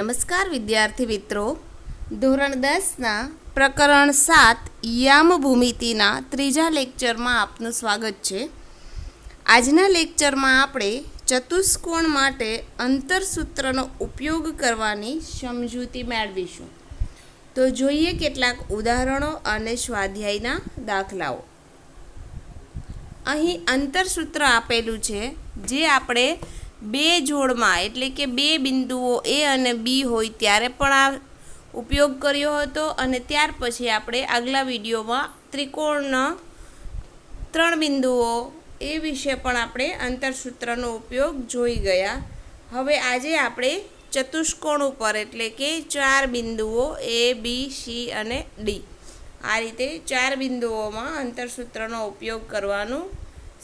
નમસ્કાર વિદ્યાર્થી મિત્રો, ધોરણ 10ના પ્રકરણ 7 યામ ભૂમિતિના ત્રીજા લેક્ચરમાં આપનું સ્વાગત છે. આજના લેક્ચરમાં આપણે ચતુષ્કોણ માટે અંતરસૂત્રનો ઉપયોગ કરવાની સમજૂતી મેળવીશું. તો જોઈએ કેટલાક ઉદાહરણો અને સ્વાધ્યાયના દાખલાઓ. અહીં અંતરસૂત્ર આપેલું છે જે આપણે બે જોડમાં એટલે કે બે બિંદુઓ એ અને બી હોય ત્યારે પણ આ ઉપયોગ કર્યો હતો અને ત્યાર પછી આપણે આગલા વિડીયોમાં ત્રિકોણના 3 બિંદુઓ એ વિશે પણ આપણે અંતરસૂત્રનો ઉપયોગ જોઈ ગયા. હવે આજે આપણે ચતુષ્કોણ ઉપર એટલે કે 4 બિંદુઓ એ બી સી અને ડી આ રીતે 4 બિંદુઓમાં અંતરસૂત્રનો ઉપયોગ કરવાનું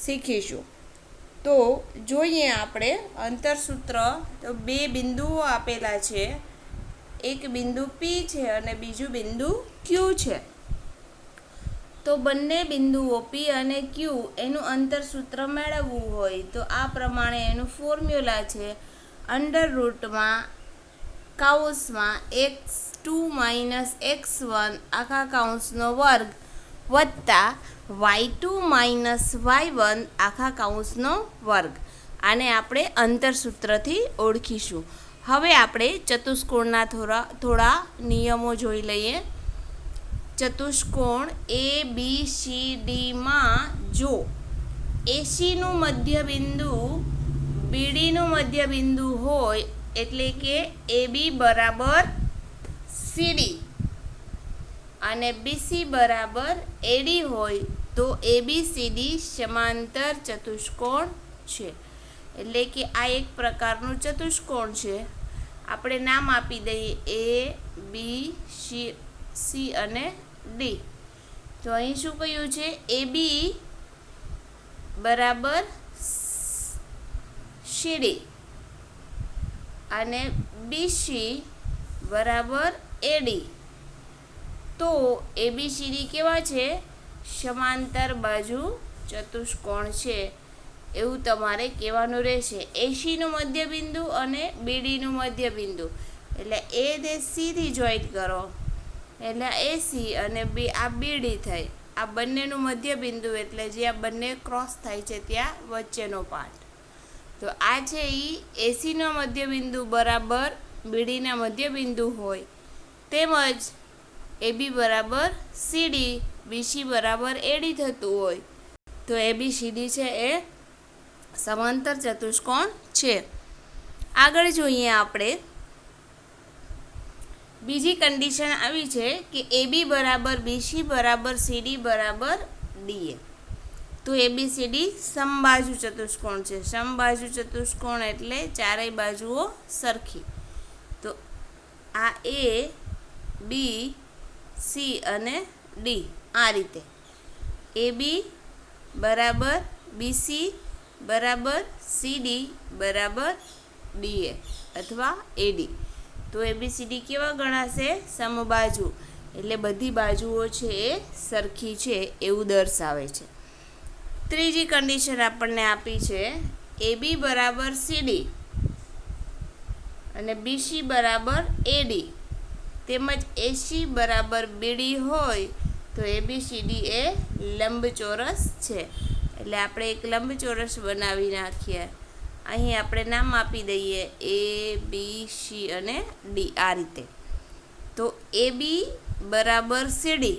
શીખીશું. તો જોઈએ આપણે અંતરસૂત્ર. તો બે બિંદુઓ આપેલા છે, એક બિંદુ પી છે અને બીજું બિંદુ ક્યુ છે. તો બંને બિંદુઓ પી અને ક્યુ એનું અંતરસૂત્ર મેળવવું હોય તો આ પ્રમાણે એનું ફોર્મ્યુલા છે અંડરરૂટમાં કૌંસમાં x2 - x1 આખા કૌંસનો વર્ગ વત્તા y2 - y1 આખા કૌંસનો વર્ગ. આને આપણે અંતરસૂત્રથી ઓળખીશું. હવે આપણે ચતુષ્કોણના થોડા નિયમો જોઈ લઈએ. ચતુષ્કોણ એ બી સી ડીમાં જો એસીનું મધ્યબિંદુ બીડીનું મધ્યબિંદુ હોય એટલે કે એ બી બરાબર સીડી અને બીસી બરાબર એડી હોય તો એબીસીડી સમાંતર ચતુષ્કોણ છે. એટલે કે આ એક પ્રકારનું ચતુષ્કોણ છે. આપણે નામ આપી દઈએ એ બી સી અને ડી. તો અહીં શું કહ્યું છે? એ બી બરાબર સીડી અને બીસી બરાબર એડી. તો એબીસીડી કેવા છે? સમાંતર બાજુ ચતુષ્કોણ છે એવું તમારે કહેવાનું રહેશે. એસીનું મધ્યબિંદુ અને બીડીનું મધ્યબિંદુ એટલે એ ને સીથી જોઈન્ટ કરો એટલે એસી અને બી આ બીડી થઈ. આ બંનેનું મધ્યબિંદુ એટલે જે આ બંને ક્રોસ થાય છે ત્યાં વચ્ચેનો પાર્ટ. તો આ છે એ એસીનો મધ્યબિંદુ બરાબર બીડીના મધ્યબિંદુ હોય તેમજ એબી બરાબર સીડી બીસી બરાબર એડી થતું હોય તો એબીસીડી છે એ સમાંતર ચતુષ્કોણ છે. આગળ જોઈએ આપણે. બીજી કન્ડિશન આવી છે કે એબી બરાબર બીસી બરાબર સીડી બરાબર ડીએ. તો એબીસીડી સમબાજુ ચતુષ્કોણ છે. સમબાજુ ચતુષ્કોણ એટલે ચારેય બાજુઓ સરખી. તો આ એ બી સી અને ડી આ રીતે એ બી બરાબર બીસી બરાબર સીડી બરાબર ડીએ અથવા એડી. તો એબીસીડી કેવા ગણાશે? સમબાજુ એટલે બધી બાજુઓ છે એ સરખી છે એવું દર્શાવે છે. ત્રીજી કન્ડિશન આપણને આપી છે એ બી બરાબર સીડી અને બીસી બરાબર એડી તેમજ એસી બરાબર બીડી હોય તો એબીસીડી એ લંબચોરસ છે. એટલે આપણે એક લંબચોરસ બનાવી નાખીએ. અહીં આપણે નામ આપી દઈએ એ બી સી અને ડી આ રીતે. તો એ બી બરાબર સીડી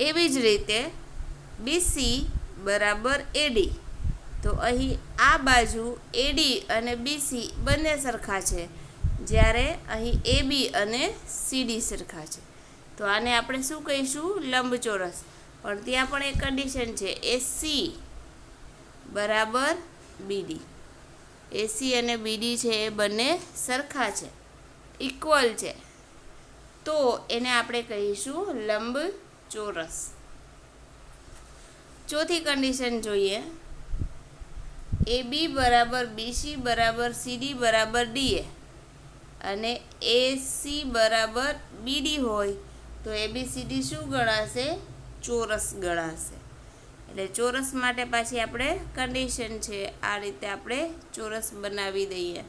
એવી જ રીતે બીસી બરાબર એડી. તો અહીં આ બાજુ એડી અને બીસી બંને સરખા છે જ્યારે અહીં એ બી અને સીડી સરખા છે. તો આને આપણે શું કહીશું? લંબચોરસ. પણ ત્યાં પણ એક કન્ડિશન છે એસી બરાબર બીડી. એસી અને બીડી છે એ બંને સરખા છે, ઇક્વલ છે. તો એને આપણે કહીશું લંબચોરસ. ચોથી કન્ડિશન જોઈએ. એ બી બરાબર બીસી બરાબર સીડી બરાબર ડીએ અને એસી બરાબર બીડી હોય તો એબીસીડી શું ગણાશે? ચોરસ ગણાશે. એટલે ચોરસ માટે પાછી આપણે કન્ડિશન છે આ રીતે આપણે ચોરસ બનાવી દઈએ.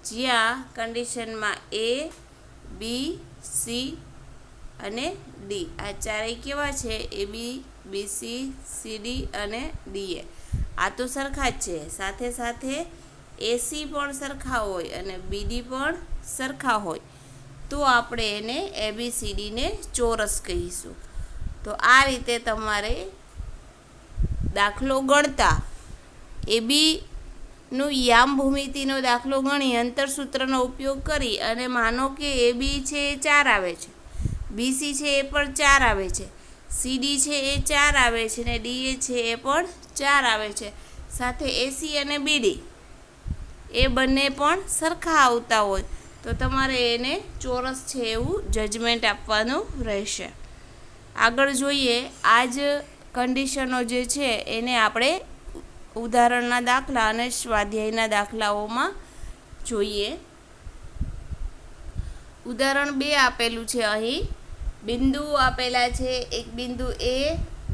જ્યાં કન્ડિશનમાં એ, બી, સી અને ડી આ ચારેય કેવા છે? એ બી, બી સી, સી ડી અને ડી એ. આ તો સરખા જ છે. સાથે સાથે એસી પણ સરખા હોય અને બીડી પણ સરખા હોય તો આપણે એને એબીસીડીને ચોરસ કહીશું. તો આ રીતે તમારે દાખલો ગણતા એબીનું યામ ભૂમિતિનો દાખલો ગણી અંતરસૂત્રનો ઉપયોગ કરી અને માનો કે એબી છે એ 4 આવે છે, બીસી છે એ પણ 4 આવે છે, સીડી છે એ 4 આવે છે અને ડીએ છે એ પણ 4 આવે છે. સાથે એસી અને બીડી એ બંને પણ સરખા આવતા હોય તો તમારે એને ચોરસ છે એવું જજમેન્ટ આપવાનું રહેશે. આગળ જોઈએ, આ જ કન્ડિશનો જે છે એને આપણે ઉદાહરણના દાખલા અને સ્વાધ્યાયના દાખલાઓમાં જોઈએ. ઉદાહરણ 2 આપેલું છે. અહીં બિંદુઓ આપેલા છે. એક બિંદુ એ,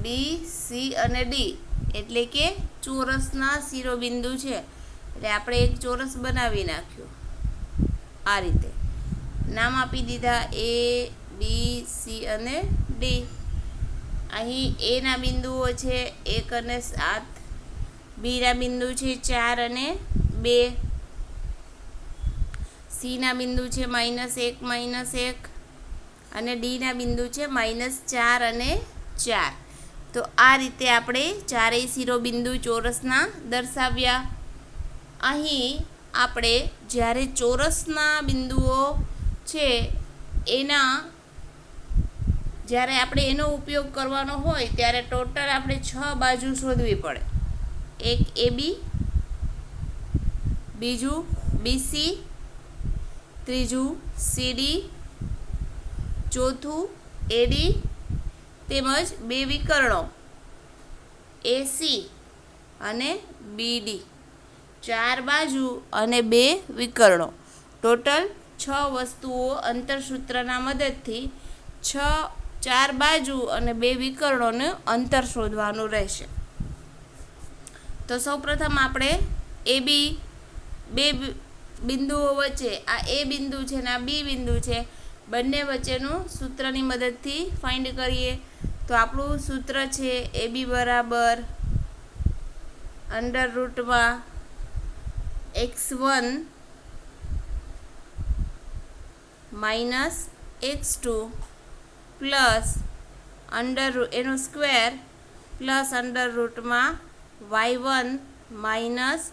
બી, સી અને ડી એટલે કે ચોરસના શિરોબિંદુ છે. એટલે આપણે એક ચોરસ બનાવી નાખ્યું. આ રીતે નામ આપી દીધા એ, બી, સી અને ડી. અહીં એના બિંદુઓ છે 1 અને 7, બીના બિંદુ છે 4 અને 2, સીના બિંદુ છે -1, -1 અને ડીના બિંદુ છે -4 અને 4. તો આ રીતે આપણે ચારેય શિરોબિંદુ ચોરસના દર્શાવ્યા. અહીં આપણે જ્યારે ચોરસના બિંદુઓ છે જ્યારે આપણે એનો ઉપયોગ કરવાનો હોય ત્યારે ટોટલ આપણે 6 બાજુ શોધવી પડે. એક એબી, બીજું બીસી, ત્રીજું સીડી, ચોથું એડી તેમજ 2 વિકર્ણો એસી અને બીડી, 4 બાજુ અને 2 વિકર્ણો. ટોટલ 6 વસ્તુઓ અંતરસૂત્રના મદદથી 4 બાજુ અને 2 વિકર્ણોનું અંતર શોધવાનું રહેશે. તો સૌપ્રથમ આપણે એબી બે બિંદુઓ વચ્ચે આ એ બિંદુ છે અને આ બી બિંદુ છે બંને વચ્ચેનું સૂત્રની મદદથી ફાઇન્ડ કરીએ. તો આપણું સૂત્ર છે એબી બરાબર √x1 - x2 પ્લસ એનો સ્ક્વેર પ્લસ √y1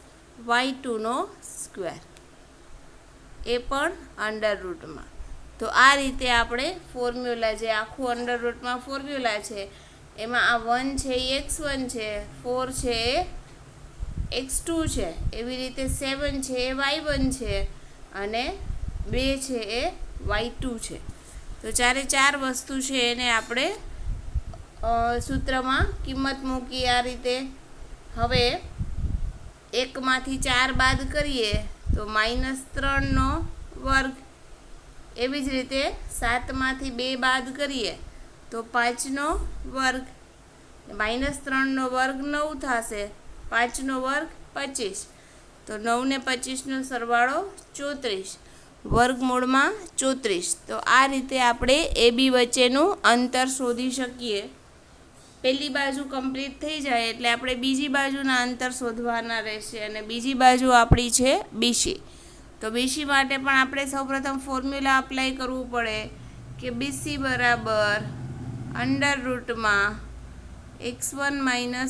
- y2નો સ્ક્વેર એ પણ અંડરરૂટમાં. તો આ રીતે આપણે ફોર્મ્યુલા જે આખું અંડરરૂટમાં ફોર્મ્યુલા છે એમાં આ 1 છે એ x1 છે, 4 છે એ x2 છે, એવી રીતે 7 છે એ y1 છે અને 2 છે એ y2 છે. તો 4 વસ્તુ છે એને આપણે સૂત્રમાં કિંમત મૂકી આ રીતે. હવે 1માંથી 4 બાદ કરીએ તો -3નો વર્ગ. એવી જ રીતે 7માંથી 2 બાદ કરીએ તો 5નો વર્ગ. -3નો વર્ગ 9 થશે, 5નો વર્ગ 25. તો 9 ને 25નો સરવાળો 34, વર્ગમૂળમાં 34. તો આ રીતે આપણે એબી વચ્ચેનું અંતર શોધી શકીએ. પહેલી બાજુ કમ્પ્લીટ થઈ જાય એટલે આપણે બીજી બાજુના અંતર શોધવાના રહેશે અને બીજી બાજુ આપણી છે બીસી. તો બીસી માટે પણ આપણે સૌપ્રથમ ફોર્મ્યુલા અપ્લાય કરવું પડે કે બીસી બરાબર √x1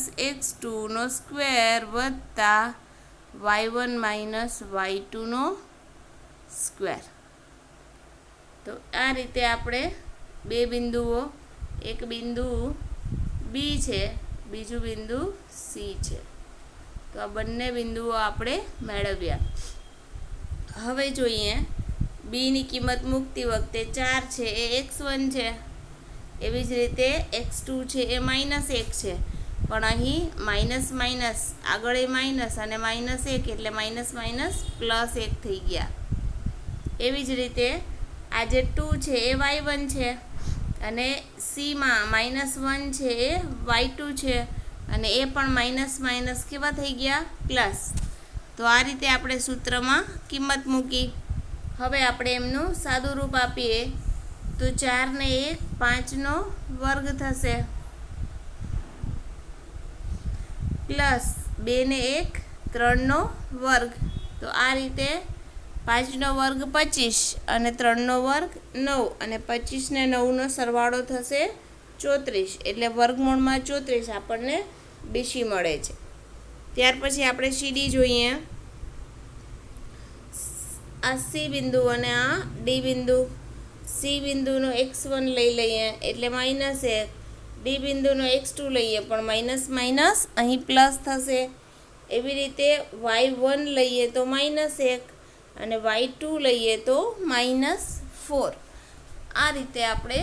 - x2નો સ્ક્વેર વત્તા y1 - y2નો સ્ક્વેર. તો આ રીતે આપણે બે બિંદુઓ, એક બિંદુ બી છે, બીજું બિંદુ સી છે. તો આ બંને બિંદુઓ આપણે મેળવ્યા. હવે જોઈએ બીની કિંમત મૂકતી વખતે 4 છે એ x1 છે, એવી જ રીતે x2 છે એ -1 છે, પણ અહીં માઇનસ માઇનસ આગળ એ માઇનસ અને -1 એટલે +1 થઈ ગયા. એવી જ રીતે આ જે 2 છે એ y1 છે અને સીમાં -1 છે એ y2 છે અને એ પણ માઇનસ કેવા થઈ ગયા પ્લસ. તો આ રીતે આપણે સૂત્રમાં કિંમત મૂકી. હવે આપણે એમનું સાદું રૂપ આપીએ તો 4 ને 1 5નો વર્ગ થશે, પ્લસ 2 ને 1 3નો વર્ગ. તો આ રીતે 5નો વર્ગ 25 અને 3નો વર્ગ 9 અને 25 ને 9નો સરવાળો થશે 34, એટલે વર્ગમૂળમાં 34 આપણને BC મળે છે. ત્યાર પછી આપણે CD જોઈએ. આ C બિંદુ અને આ D બિંદુ. C બિંદુનો x1 લઈ લઈએ એટલે -1, D બિંદુનો x2 લઈએ પણ માઇનસ માઇનસ અહીં પ્લસ થશે. એવી રીતે y1 લઈએ તો -1 અને y2 લઈએ તો -4. આ રીતે આપણે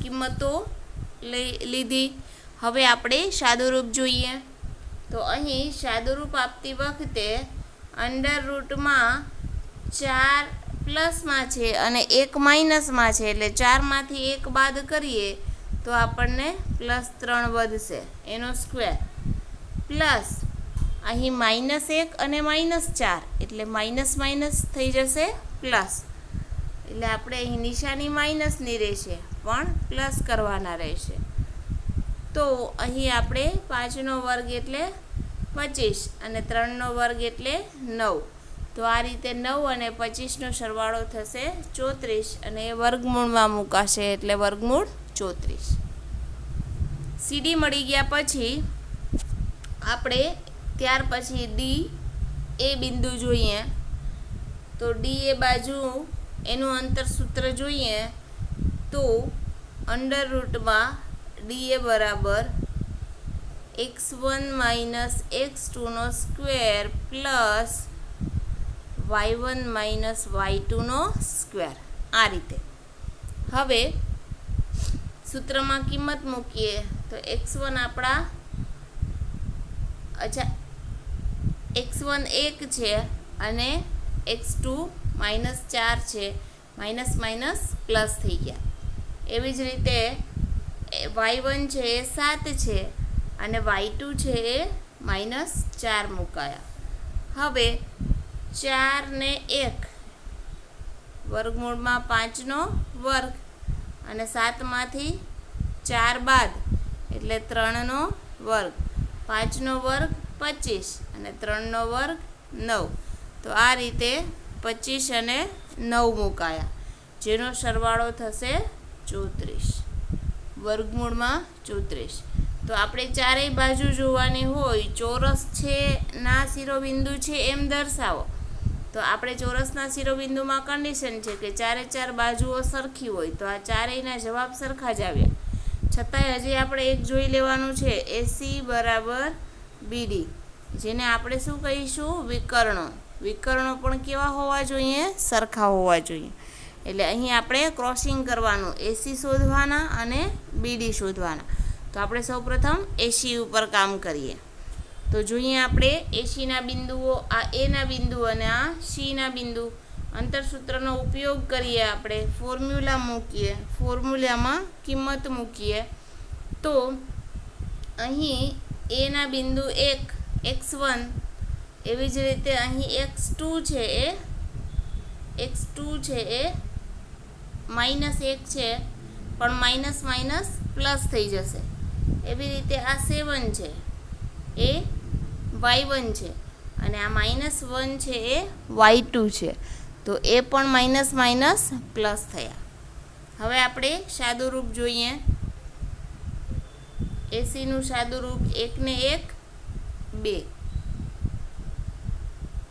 કિંમતો લીધી. હવે આપણે સાદુરૂપ જોઈએ. તો અહીં સાદુરૂપ આપતી વખતે અંડર રૂટમાં 4 પ્લસમાં છે અને 1 માઇનસમાં છે, એટલે 4માંથી 1 બાદ કરીએ તો આપણને +3 વધશે, એનો સ્ક્વેર, પ્લસ અહીં -1 અને -4 એટલે માઇનસ માઇનસ થઈ જશે પ્લસ, એટલે આપણે અહીં નિશાની માઇનસની રહેશે પણ પ્લસ કરવાના રહેશે. તો અહીં આપણે 5નો વર્ગ એટલે 25 અને 3નો વર્ગ એટલે 9. તો આ રીતે 9 અને 25નો સરવાળો થશે 34 અને એ વર્ગમૂળમાં મૂકાશે એટલે વર્ગમૂળ 34. CD મળી ગયા પછી આપણે ત્યાર પછી D એ બિંદુ જોઈએ. તો D એ બાજુ એનું અંતર સૂત્ર જોઈએ તો અંડર રૂટમાં D એ બરાબર x1 - x2નો સ્ક્વેર પ્લસ y1 - y2નો સ્ક્વેર. આ રીતે હવે સૂત્રમાં કિંમત મૂકીએ તો x1 આપણા x1 1 છે અને x2 -4 છે, માઇનસ માઇનસ પ્લસ થઈ ગયા. એવી જ રીતે y1 છે એ 7 છે અને y2 છે એ -4 મુકાયા. હવે 4 ને 1 વર્ગમૂળમાં 5નો વર્ગ અને 7માંથી 4 બાદ એટલે 3નો વર્ગ, 5નો વર્ગ 25 અને 3નો વર્ગ 9. તો આ રીતે 25 અને 9 મુકાયા, જેનો સરવાળો થશે 34, વર્ગમૂળમાં 34. તો આપણે ચારેય બાજુ જોવાની હોય, ચોરસ છે ના શિરોબિંદુ છે એમ દર્શાવો. તો આપણે ચોરસના શિરોબિંદુમાં કન્ડિશન છે કે 4 બાજુઓ સરખી હોય, તો આ ચારેયના જવાબ સરખા જ આવ્યા. છતાંય હજી આપણે એક જોઈ લેવાનું છે, AC બરાબર BD, જેને આપણે શું કહીશું, વિકર્ણો. વિકર્ણો પણ કેવા હોવા જોઈએ, સરખા હોવા જોઈએ. એટલે અહીં આપણે ક્રોસિંગ કરવાનું, AC શોધવાના અને BD શોધવાના. તો આપણે સૌપ્રથમ AC ઉપર કામ કરીએ. તો જોઈએ આપણે ACના બિંદુઓ, આ Aના બિંદુ અને આ Cના બિંદુ. અંતરસૂત્રનો ઉપયોગ કરીએ, આપણે ફોર્મ્યુલા મૂકીએ, ફોર્મ્યુલામાં કિંમત મૂકીએ. તો અહીં Aના બિંદુ 1 x1, એવી જ રીતે અહીં x2 છે એ -1 છે પણ માઇનસ માઇનસ પ્લસ થઈ જશે. એવી રીતે આ 7 છે એ y1 છે અને આ -1 છે એ y2 છે, તો એ પણ માઇનસ માઇનસ પ્લસ થયા. હવે આપણે સાદું રૂપ જોઈએ. ACનું સાદું રૂપ 1 ને 1 2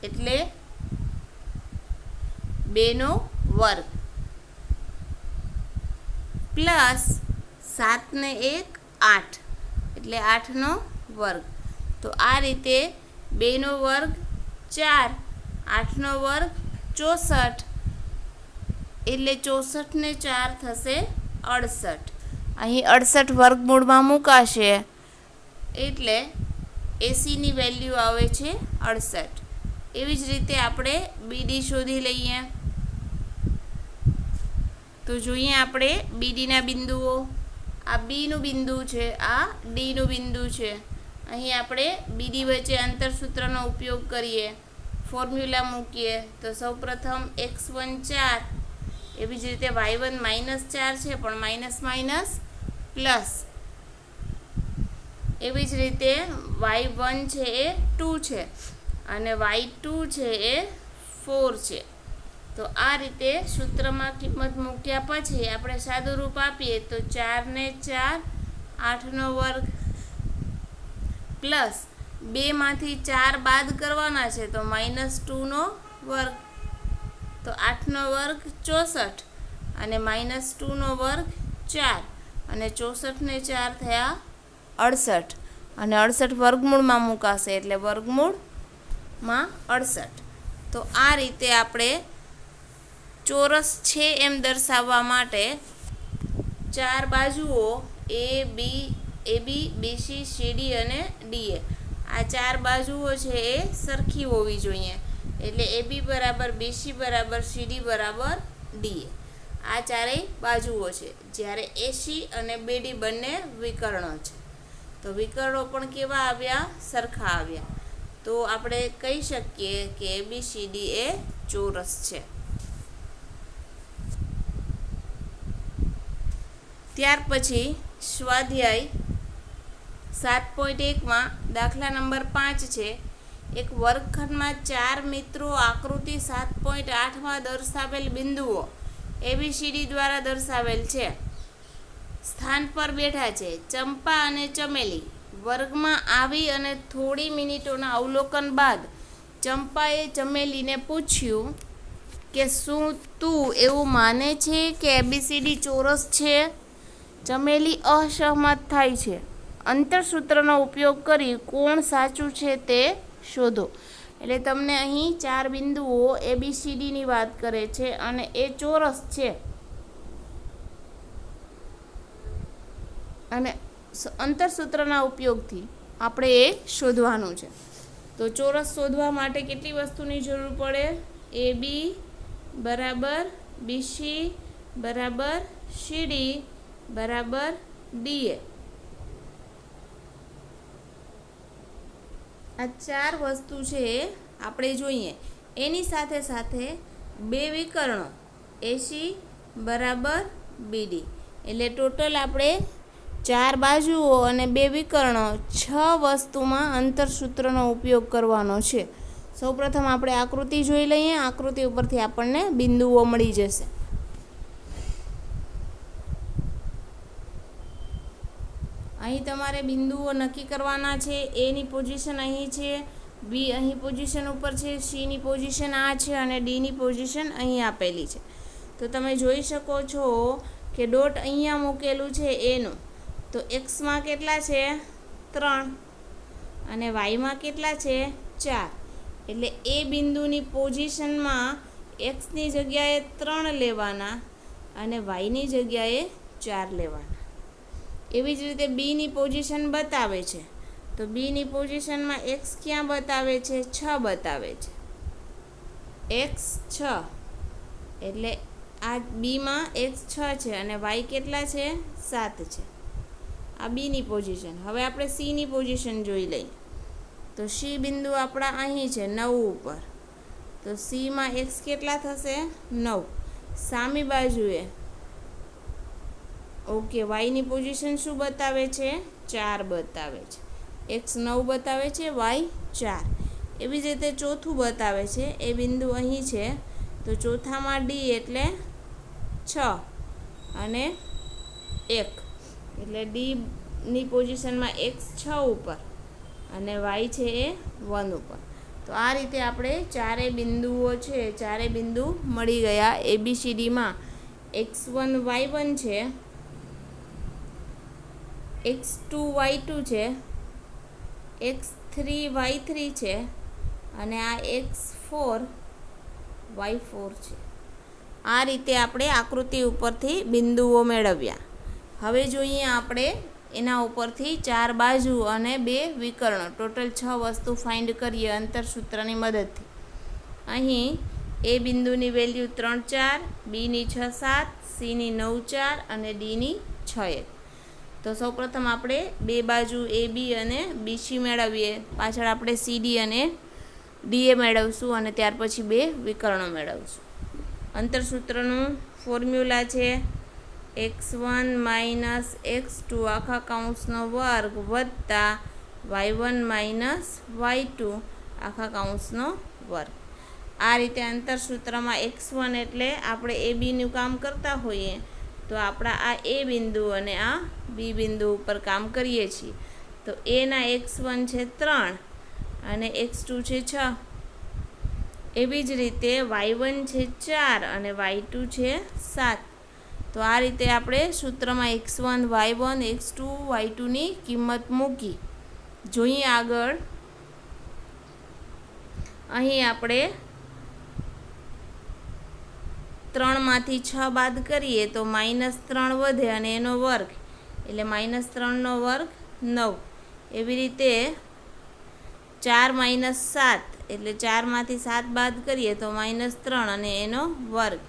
એટલે 2નો વર્ગ પ્લસ 7 ને 1 8 એટલે 8નો વર્ગ. તો આ રીતે 2નો વર્ગ 4, 8નો વર્ગ 64 એટલે 64 ને 4 થશે 68. અહીં 68 વર્ગમૂળમાં મૂકાશે એટલે ACની વેલ્યુ આવે છે 68. એવી જ રીતે આપણે BD શોધી લઈએ. તો જોઈએ આપણે BDના બિંદુઓ. આ Bનું બિંદુ છે, આ Dનું બિંદુ છે. અહીં આપણે BD વચ્ચે અંતરસૂત્રનો ઉપયોગ કરીએ. ફોર્મ્યુલા મૂકીએ તો સૌપ્રથમ x1 4, એવી જ રીતે y1 -4 છે પણ માઇનસ માઇનસ પ્લસ, એવી જ રીતે y1 છે એ 2 છે અને y2 છે એ 4 છે. તો આ રીતે સૂત્રમાં કિંમત મૂક્યા પછી આપણે સાદું રૂપ આપીએ તો 4 ને 4 8નો વર્ગ પ્લસ 2માંથી 4 બાદ કરવાના છે તો -2નો વર્ગ, તો 8નો વર્ગ 64 અને -2નો વર્ગ 4 અને 64 ને 4 થયા 68 અને 68 વર્ગમૂળમાં મૂકાશે એટલે વર્ગમૂળમાં 68. તો આ રીતે આપણે ચોરસ છે એમ દર્શાવવા માટે 4 બાજુઓ AB, BC, CD અને DA, આ 4 બાજુઓ છે એ સરખી હોવી જોઈએ. એટલે AB બરાબર BC બરાબર CD બરાબર DA આ ચારેય બાજુઓ છે. જ્યારે AC અને BD બંને વિકર્ણો છે. તો વિકર્ણો પણ કેવા આવ્યા? સરખા આવ્યા. તો આપણે કહી શકીએ કે ABCD એ ચોરસ છે. ત્યાર પછી સ્વાધ્યાય 7.1માં દાખલા નંબર 5 છે. એક વર્ગખંડમાં 4 મિત્રો આકૃતિ 7.8માં દર્શાવેલ બિંદુઓ ABCD દ્વારા દર્શાવેલ છે. સ્થાન પર બેઠા છે. ચંપા અને ચમેલી વર્ગમાં આવી અને થોડી મિનિટોના અવલોકન બાદ ચંપાએ ચમેલીને પૂછ્યું કે શું તું એવું માને છે કે ABCD ચોરસ છે? ચમેલી અસહમત થાય છે. અંતરસૂત્રનો ઉપયોગ કરી કોણ સાચું છે તે શોધો. એટલે તમને અહીં 4 બિંદુઓ ABCDની વાત કરે છે અને એ ચોરસ છે અને અંતરસૂત્રના ઉપયોગથી આપણે એ શોધવાનું છે. તો ચોરસ શોધવા માટે કેટલી વસ્તુની જરૂર પડે? AB બરાબર BC બરાબર CD બરાબર DA. આ 4 વસ્તુ છે આપણે જોઈએ. એની સાથે સાથે 2 વિકર્ણો AC બરાબર BD, એટલે ટોટલ આપણે 4 બાજુઓ અને 2 વિકર્ણો 6 વસ્તુમાં અંતરસૂત્રનો ઉપયોગ કરવાનો છે. સૌપ્રથમ આપણે આકૃતિ જોઈ લઈએ. આકૃતિ ઉપરથી આપણને બિંદુઓ મળી જશે. અહીં તમારે બિંદુઓ નક્કી કરવાના છે. એની પોઝિશન અહીં છે, બી અહીં પોઝિશન ઉપર છે, સીની પોઝિશન આ છે અને ડીની પોઝિશન અહીં આપેલી છે. તો તમે જોઈ શકો છો કે ડોટ અહીંયા મૂકેલું છે એનું. તો એક્સમાં કેટલા છે? 3 અને વાયમાં કેટલા છે? 4. એટલે એ બિંદુની પોઝિશનમાં એક્સની જગ્યાએ 3 લેવાના અને વાયની જગ્યાએ 4 લેવાના. એવી જ રીતે બીની પોઝિશન બતાવે છે. તો બીની પોઝિશનમાં એક્સ ક્યાં બતાવે છે? 6 બતાવે છે. એક્સ 6 એટલે આ બીમાં એક્સ 6 છે અને વાય કેટલા છે? 7 છે. આ બીની પોઝિશન. હવે આપણે સીની પોઝિશન જોઈ લઈએ. તો સી બિંદુ આપણા અહીં છે 9 ઉપર. તો સીમાં એક્સ કેટલા થશે? 9. સામી બાજુએ ઓકે વાયની પોઝિશન શું બતાવે છે? 4 બતાવે છે. એક્સ 9 બતાવે છે, વાય 4. એવી જ રીતે ચોથું બતાવે છે. એ બિંદુ અહીં છે. તો ચોથામાં ડી એટલે 6 અને 1 એટલે ડીની પોઝિશનમાં એક્સ 6 ઉપર અને વાય છે એ 1 ઉપર. તો આ રીતે આપણે 4 બિંદુઓ છે, 4 બિંદુ મળી ગયા. ABCDમાં x1 y1 છે, x2 y2 છે, x3 y3 છે અને આ x4 y4 છે. આ રીતે આપણે આકૃતિ ઉપરથી બિંદુઓ મેળવ્યા. હવે જોઈએ આપણે એના ઉપરથી 4 બાજુ અને 2 વિકર્ણો ટોટલ 6 વસ્તુ ફાઇન્ડ કરીએ અંતરસૂત્રની મદદથી. અહીં એ બિંદુની વેલ્યુ 3 4, બીની 6 7, સીની 9 4 અને ડીની 6 1. તો સૌપ્રથમ આપણે 2 બાજુ AB અને BC મેળવીએ. પાછળ આપણે CD અને ડીએ મેળવશું અને ત્યાર પછી 2 વિકર્ણો મેળવશું. અંતરસૂત્રનું ફોર્મ્યુલા છે x1 માઇનસ x2 આખા કૌંસનો વર્ગ વત્તા y1 માઇનસ y2 આખા કૌંસનો વર્ગ. આ રીતે અંતરસૂત્રમાં x1 એટલે આપણે એ બીનું કામ કરતા હોઈએ તો આપણા આ એ બિંદુ અને આ બી બિંદુ ઉપર કામ કરીએ છીએ. તો એના x1 છે 3 અને x2 છે 6. એવી જ રીતે y1 છે 4 અને y2 છે 7. તો આ રીતે આપણે સૂત્રમાં x1 y1 x2 y2ની કિંમત મૂકી. જોઈએ આગળ. અહીં આપણે 3માંથી 6 બાદ કરીએ તો -3 વધે અને એનો વર્ગ એટલે -3નો વર્ગ 9. એવી રીતે 4 - 7 એટલે 4માંથી 7 બાદ કરીએ તો -3 અને એનો વર્ગ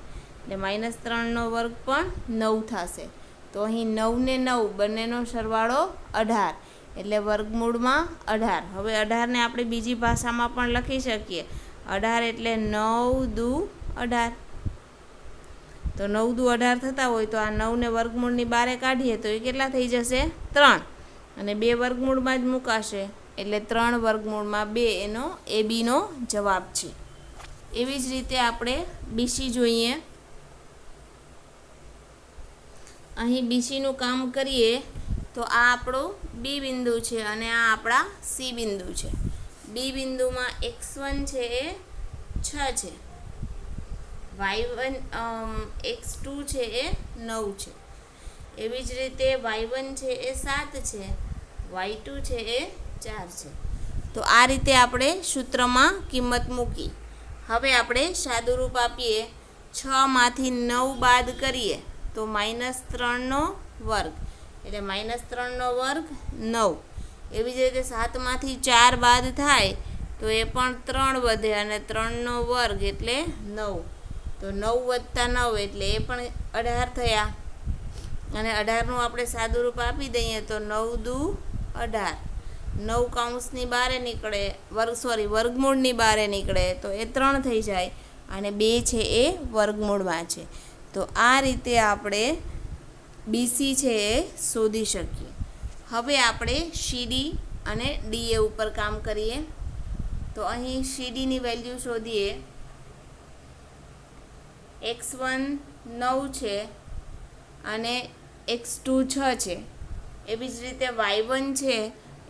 એટલે -3નો વર્ગ પણ 9 થશે. તો અહીં 9 ને 9 બંનેનો સરવાળો 18 એટલે વર્ગમૂળમાં 18. હવે 18ને આપણે બીજી ભાષામાં પણ લખી શકીએ. 18 એટલે 9 દુ 18. તો 9 દુ 18 થતા હોય તો આ 9ને વર્ગમૂળની બારે કાઢીએ તો એ કેટલા થઈ જશે? 3. અને 2 વર્ગમૂળમાં જ મુકાશે એટલે 3 વર્ગમૂળમાં 2 એનો એ બીનો જવાબ છે. એવી જ રીતે આપણે બીસી જોઈએ. અહીં બીસીનું કામ કરીએ તો આ આપણું બી બિંદુ છે અને આ આપણા સી બિંદુ છે. બી બિંદુમાં x1 છે એ 6 છે, y1 x2 છે એ 9 છે. એવી જ રીતે y1 છે એ 7 છે, y2 છે એ 4 છે. તો આ રીતે આપણે સૂત્રમાં કિંમત મૂકી. હવે આપણે સાદુરૂપ આપીએ. 6માંથી 9 બાદ કરીએ તો -3નો વર્ગ એટલે -3નો વર્ગ 9. એવી જ રીતે 7માંથી 4 બાદ થાય તો એ પણ 3 વધે અને 3નો વર્ગ એટલે 9. તો 9 + 9 એટલે એ પણ 18 થયા. અને 18નું આપણે સાદુરૂપ આપી દઈએ તો 9 દુ 18. 9 કૌંસની બારે નીકળે વર્ગમૂળની બારે નીકળે તો એ 3 થઈ જાય અને 2 છે એ વર્ગમૂળમાં છે. તો આ રીતે આપણે બીસી છે એ શોધી શકીએ. હવે આપણે સીડી અને ડીએ ઉપર કામ કરીએ. તો અહીં સીડીની વેલ્યુ શોધીએ. x1 9 છે અને x2 6 છે. એવી જ રીતે y1 છે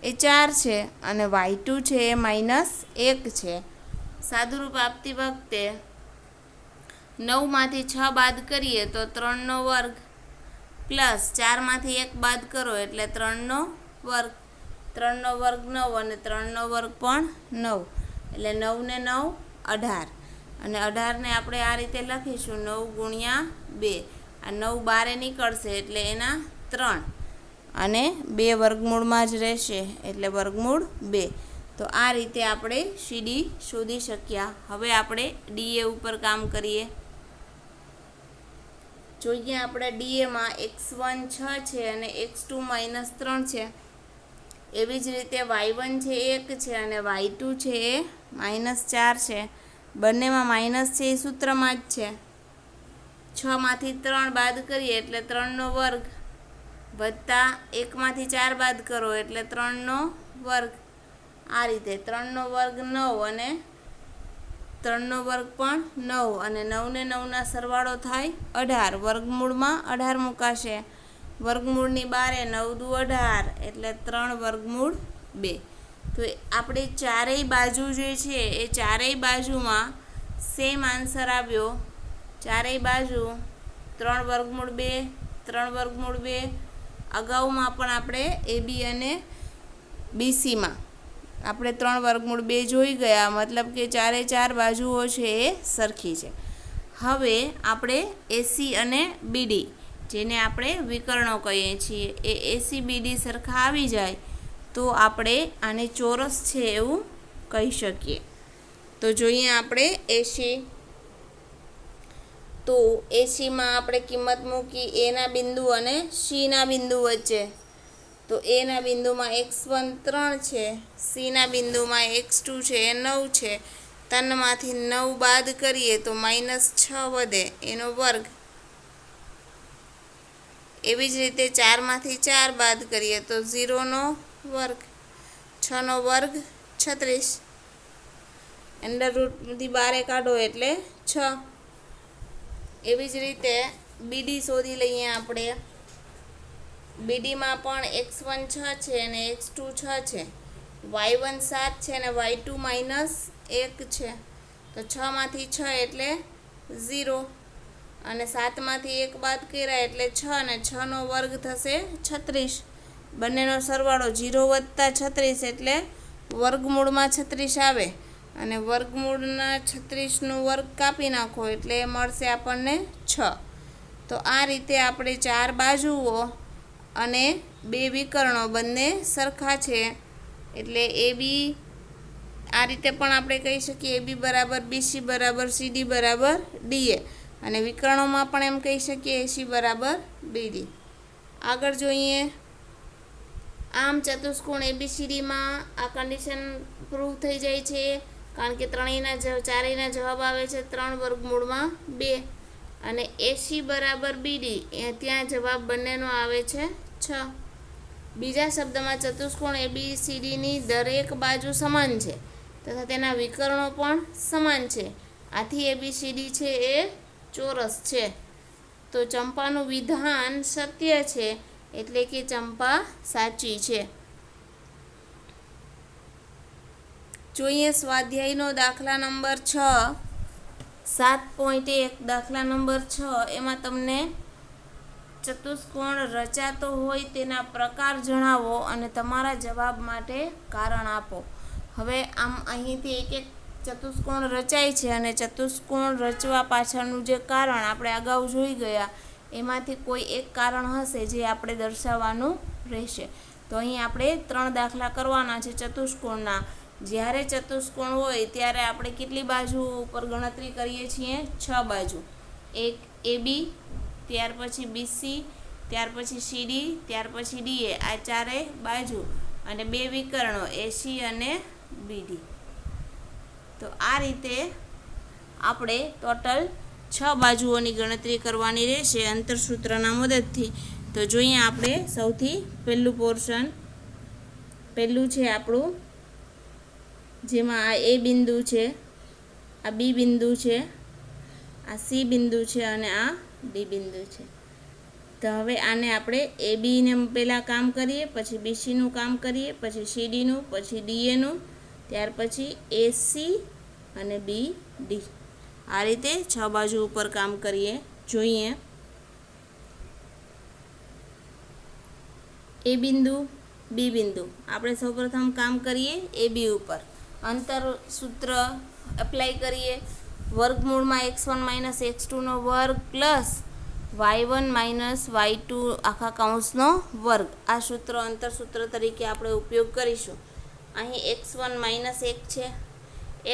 એ 4 છે અને y2 છે એ -1 છે. સાદુરૂપ આપતી વખતે 9માંથી 6 બાદ કરીએ તો 3નો વર્ગ પ્લસ 4માંથી 1 બાદ કરો એટલે 3નો વર્ગ. 3નો વર્ગ 9 અને 3નો વર્ગ પણ 9 એટલે 9 ને 9 18. અને 18ને આપણે આ રીતે લખીશું 9 × 2. આ 9 બારે નીકળશે એટલે એના 3 અને 2 વર્ગમૂળમાં જ રહેશે એટલે વર્ગમૂળ 2. તો આ રીતે આપણે સીડી શોધી શક્યા. હવે આપણે ડીએ ઉપર કામ કરીએ. જોઈએ આપણે ડીએમાં x1 6 છે અને x2 -3 છે. એવી જ રીતે y1 છે 1 છે અને y2 છે એ -4 છે. બંનેમાં માઇનસ છે એ સૂત્રમાં જ છે. 6માંથી 3 બાદ કરીએ એટલે 3નો વર્ગ વત્તા 1માંથી 4 બાદ કરો એટલે 3નો વર્ગ. આ રીતે 3નો વર્ગ 9 અને 3નો વર્ગ પણ 9 અને 9 ને 9ના સરવાળો થાય 18. વર્ગમૂળમાં 18 મુકાશે. વર્ગમૂળની બારે 9 દુ 18 એટલે 3 વર્ગમૂળ 2. તો આપણે ચારેય બાજુ જે છે એ ચારેય બાજુમાં સેમ આન્સર આવ્યો. ચારેય બાજુ 3 વર્ગમૂળ 2 3 વર્ગમૂળ 2. અગાઉમાં પણ આપણે એબી અને બીસીમાં આપણે 3 વર્ગમૂળ 2 જોઈ ગયા. મતલબ કે ચારે ચાર બાજુઓ છે એ સરખી છે. હવે આપણે એસી અને બીડી જેને આપણે વિકર્ણો કહીએ છીએ એ એસી બીડી સરખા આવી જાય તો આપણે આને ચોરસ છે એવું કહી શકીએ. તો જોઈએ આપણે એસી. તો એસીમાં આપણે કિંમત મૂકી એના બિંદુ અને સીના બિંદુ વચ્ચે. તો એના બિંદુમાં x1 3 છે, સીના બિંદુમાં x2 છે એ 9 છે. 3માંથી 9 બાદ કરીએ તો -6 વધે એનો વર્ગ. એવી જ રીતે 4માંથી 4 બાદ કરીએ તો 0નો વર્ગ. 6નો વર્ગ 36. અંડર રૂટમાંથી 12 કાઢો એટલે 6. એવી જ રીતે બીડી શોધી લઈએ આપણે. બીડીમાં પણ x1 6 છે અને x2 6 છે. y1 7 છે અને y2 -1 છે. તો 6માંથી 6 એટલે 0 અને 7માંથી 1 બાદ કર્યા એટલે 6 અને 6નો વર્ગ થશે 36. બંનેનો સરવાળો 0 વત્તા 36 એટલે વર્ગમૂળમાં 36 આવે અને વર્ગમૂળના 36નો વર્ગ કાપી નાખો એટલે મળશે આપણને 6. તો આ રીતે આપણે 4 બાજુઓ અને 2 વિકર્ણો બંને સરખા છે એટલે AB આ રીતે પણ આપણે કહી શકીએ AB બરાબર BC બરાબર CD બરાબર DA અને વિકર્ણોમાં પણ એમ કહી શકીએ AC બરાબર BD. આગળ જોઈએ. આમ ચતુષ્કોણ ABCDમાં આ કન્ડિશન પ્રૂવ થઈ જાય છે કારણ કે ચારેયના જવાબ આવે છે 3 વર્ગમૂળમાં 2 અને AC બરાબર BD ત્યાં જવાબ બંનેનો આવે છે 6. બીજા શબ્દમાં ચતુષ્કોણ ABCDની દરેક બાજુ સમાન છે તથા તેના વિકર્ણો પણ સમાન છે. આથી ABCD છે એ ચોરસ છે. તો ચંપાનું વિધાન સત્ય છે એટલે કે ચંપા સાચી છે. જોઈએ સ્વાધ્યાયનો દાખલા નંબર 6 7.1. દાખલા નંબર 6 એમાં તમને ચતુષ્કોણ રચાતો હોય તેના પ્રકાર જણાવો અને તમારા જવાબ માટે કારણ આપો. હવે આમ અહીંથી એક ચતુષ્કોણ રચાય છે અને ચતુષ્કોણ રચવા પાછળનું જે કારણ આપણે અગાઉ જોઈ ગયા એમાંથી કોઈ એક કારણ હશે જે આપણે દર્શાવવાનું રહેશે. તો અહીં આપણે 3 દાખલા કરવાના છે ચતુષ્કોણના. જ્યારે ચતુષ્કોણ હોય ત્યારે આપણે કેટલી બાજુ ઉપર ગણતરી કરીએ છીએ? 6 બાજુ. એક AB, ત્યાર પછી BC, ત્યાર પછી CD, ત્યાર પછી DA આ ચારે બાજુ અને 2 વિકર્ણો AC અને BD. તો આ રીતે આપણે ટોટલ 6 બાજુઓની ગણતરી કરવાની રહેશે અંતરસૂત્રના મદદથી. તો જોઈએ આપણે સૌથી પહેલું પોર્શન. પહેલું છે આપણું જેમાં આ A બિંદુ છે, આ B બિંદુ છે, આ C બિંદુ છે અને આ D બિંદુ છે. તો હવે આને આપણે ABને પહેલાં કામ કરીએ, પછી BCનું કામ કરીએ, પછી CDનું, પછી DAનું, ત્યાર પછી AC અને BD. આ રીતે 6 બાજુ ઉપર કામ કરીએ. જોઈએ A બિંદુ, B બિંદુ. આપણે સૌપ્રથમ કામ કરીએ AB ઉપર. અંતરસૂત્ર એપ્લાય કરીએ. વર્ગમૂળમાં x1 - x2નો વર્ગ પ્લસ y1 - y2 આખા કૌંસનો વર્ગ. આ સૂત્ર અંતરસૂત્ર તરીકે આપણે ઉપયોગ કરીશું. અહીં x1 -1 છે,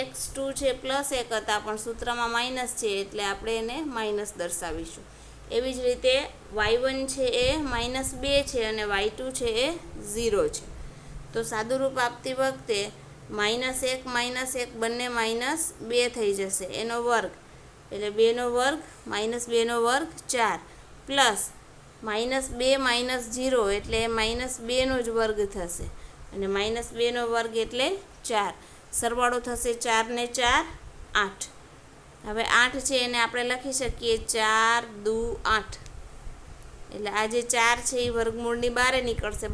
x2 છે +1 હતા પણ સૂત્રમાં માઇનસ છે એટલે આપણે એને માઇનસ દર્શાવીશું. એવી જ રીતે y1 છે એ -2 છે અને y2 છે એ 0 છે. તો સાદુરૂપ આપતી વખતે -1 બંને -2 થઈ જશે એનો વર્ગ એટલે 2નો વર્ગ -2નો વર્ગ 4 પ્લસ -2 - 0 એટલે -2નો જ વર્ગ થશે અને -2નો વર્ગ એટલે 4. સરવાળો થશે 4 ને 4 8. હવે 8 છે એને આપણે લખી શકીએ 4 દુ 8 એટલે આ જે 4 છે એ વર્ગમૂળની બહાર નીકળશે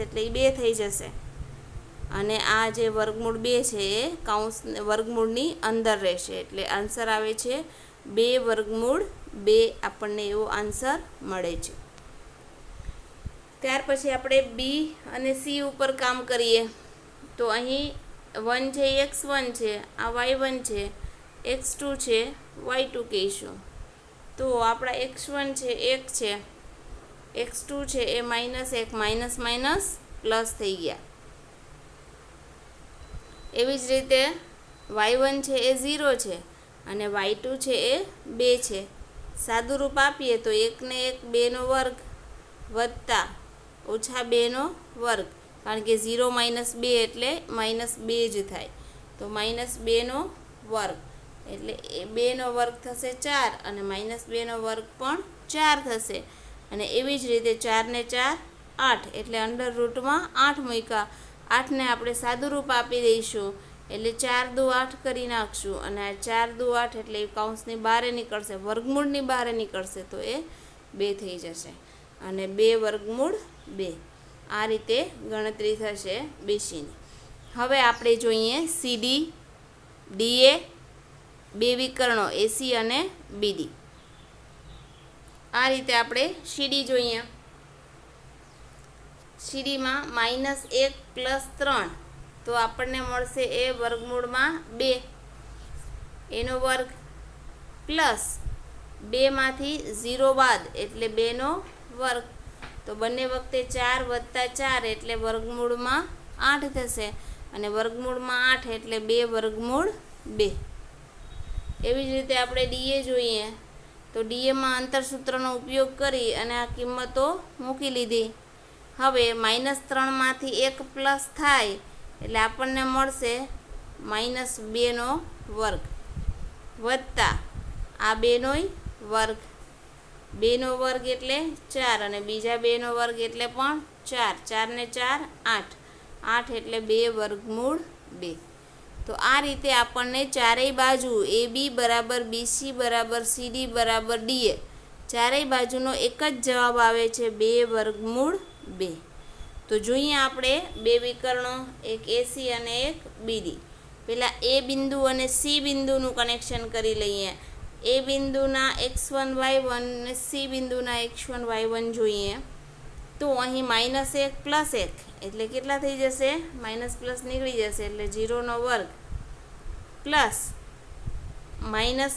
એટલે એ 2 થઈ જશે અને આ જે વર્ગમૂળ 2 છે એ કૌંસ વર્ગમૂળની અંદર રહેશે એટલે આન્સર આવે છે 2 વર્ગમૂળ 2. આપણને એવો આન્સર મળે છે. ત્યાર પછી આપણે B અને C ઉપર કામ કરીએ. તો અહીં 1 છે x1 છે, આ y1 છે, x2 છે y2 કહીશું. તો આપણા x1 છે 1 છે, x2 છે એ -1 પ્લસ થઈ ગયા. એવી જ રીતે y1 છે એ 0 છે અને y2 છે એ 2 છે. સાદુરૂપ આપીએ તો 1 ને 1 2નો વર્ગ વત્તા ઓછા 2નો વર્ગ, કારણ કે 0 - 2 એટલે -2 જ થાય. તો -2નો વર્ગ એટલે 2નો વર્ગ થશે 4 અને -2નો વર્ગ પણ 4 થશે. અને એવી જ રીતે 4 ને 4 8 એટલે અંડર રૂટમાં 8 મૂક્યા. 8ને આપણે સાદુરૂપ આપી દઈશું એટલે 4 દુ 8 કરી નાખશું અને આ 4 દુ 8 એટલે કૌંસની બહાર નીકળશે, વર્ગમૂળની બહાર નીકળશે તો એ 2 થઈ જશે અને 2 વર્ગમૂળ 2. આ રીતે ગણતરી થશે BCની. હવે આપણે જોઈએ CD DA, બે વિકર્ણો AC અને BD. આ રીતે આપણે CD જોઈએ. CDમાં -1 + 3 તો આપણને મળશે એ વર્ગમૂળમાં 2 એનો વર્ગ પ્લસ 2માંથી 0 બાદ એટલે 2નો વર્ગ. તો બંને વખતે 4 + 4 એટલે વર્ગમૂળમાં 8 થશે અને વર્ગમૂળમાં 8 એટલે 2 વર્ગમૂળ 2. એવી જ રીતે આપણે DA જોઈએ. તો DAમાં અંતરસૂત્રનો ઉપયોગ કરી અને આ કિંમતો મૂકી લીધી. હવે -3માંથી 1 પ્લસ થાય એટલે આપણને મળશે -2નો વર્ગ વત્તા આ 2નોય વર્ગ. 2નો વર્ગ એટલે 4 અને બીજા 2નો વર્ગ એટલે પણ 4. 4 ને 4 8. 8 એટલે 2 વર્ગમૂળ 2. તો આ રીતે આપણને ચારેય બાજુ AB = BC = CD = DA ચારેય બાજુનો એક જ જવાબ આવે છે 2 વર્ગમૂળ 2. તો જોઈએ આપણે બે વિકર્ણો, એક AC અને એક BD. પહેલાં A બિંદુ અને C બિંદુનું કનેક્શન કરી લઈએ. A બિંદુના x1 y1 અને C બિંદુના x1 y1 જોઈએ. તો અહીં -1 + 1 એટલે કેટલા થઈ જશે? માઇનસ પ્લસ નીકળી જશે એટલે 0નો વર્ગ પ્લસ -2